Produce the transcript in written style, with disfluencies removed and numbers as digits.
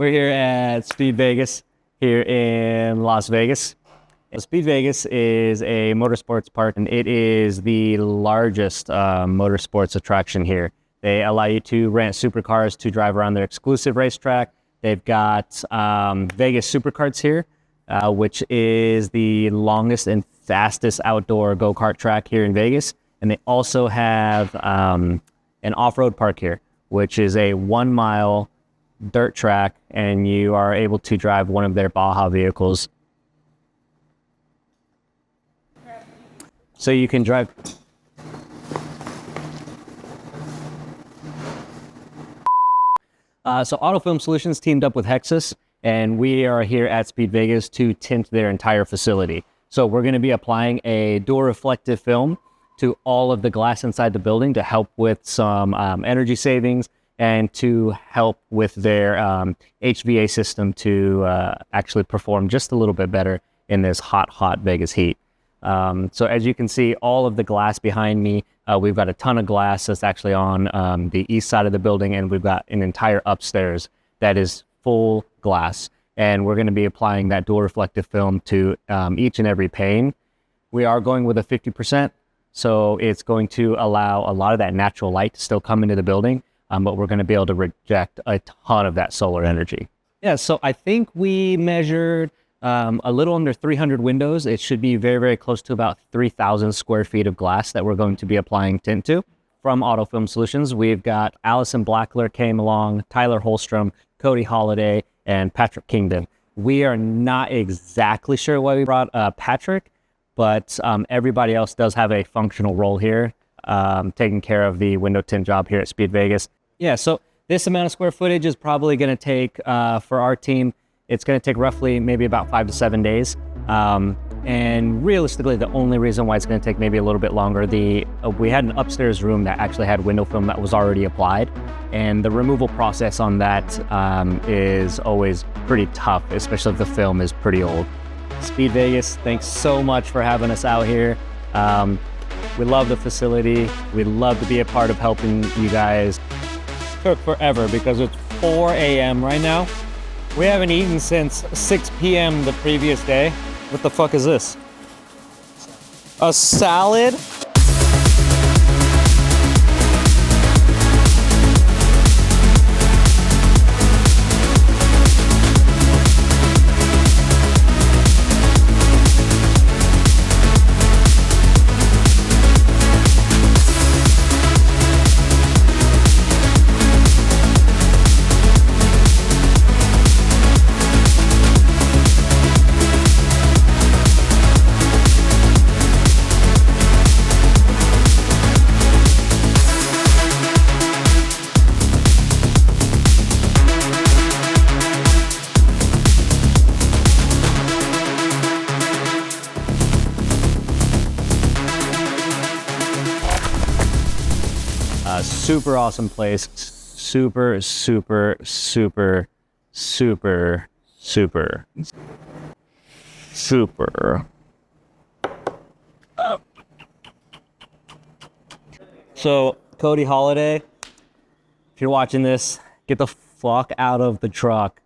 We're here at Speed Vegas here in Las Vegas. Speed Vegas is a motorsports park, and it is the largest motorsports attraction here. They allow you to rent supercars to drive around their exclusive racetrack. They've got Vegas Supercarts here, which is the longest and fastest outdoor go-kart track here in Vegas. And they also have an off-road park here, which is a 1 mile dirt track, and you are able to drive one of their Baja vehicles. So you can drive. So Autofilm Solutions teamed up with Hexis, and we are here at Speed Vegas to tint their entire facility. So we're going to be applying a dual reflective film to all of the glass inside the building to help with some energy savings and to help with their HVA system to actually perform just a little bit better in this hot Vegas heat. So as you can see, all of the glass behind me, we've got a ton of glass that's actually on the east side of the building, and we've got an entire upstairs that is full glass. And we're going to be applying that dual reflective film to each and every pane. We are going with a 50%, so it's going to allow a lot of that natural light to still come into the building, but we're going to be able to reject a ton of that solar energy. Yeah, so I think we measured a little under 300 windows. It should be very, very close to about 3,000 square feet of glass that we're going to be applying tint to. From Autofilm Solutions, we've got Allison Blackler came along, Tyler Holstrom, Cody Holliday, and Patrick Kingdon. We are not exactly sure why we brought Patrick, but everybody else does have a functional role here, taking care of the window tint job here at Speed Vegas. Yeah, so this amount of square footage is probably going to take, for our team, it's going to take roughly maybe about 5 to 7 days. And realistically, the only reason why it's going to take maybe a little bit longer, we had an upstairs room that actually had window film that was already applied. And the removal process on that is always pretty tough, especially if the film is pretty old. Speed Vegas, thanks so much for having us out here. We love the facility. We'd love to be a part of helping you guys. Took forever because it's 4 a.m. right now. We haven't eaten since 6 p.m. the previous day. What the fuck is this? A salad? Super awesome place. Super. So, Cody Holliday, if you're watching this, get the fuck out of the truck.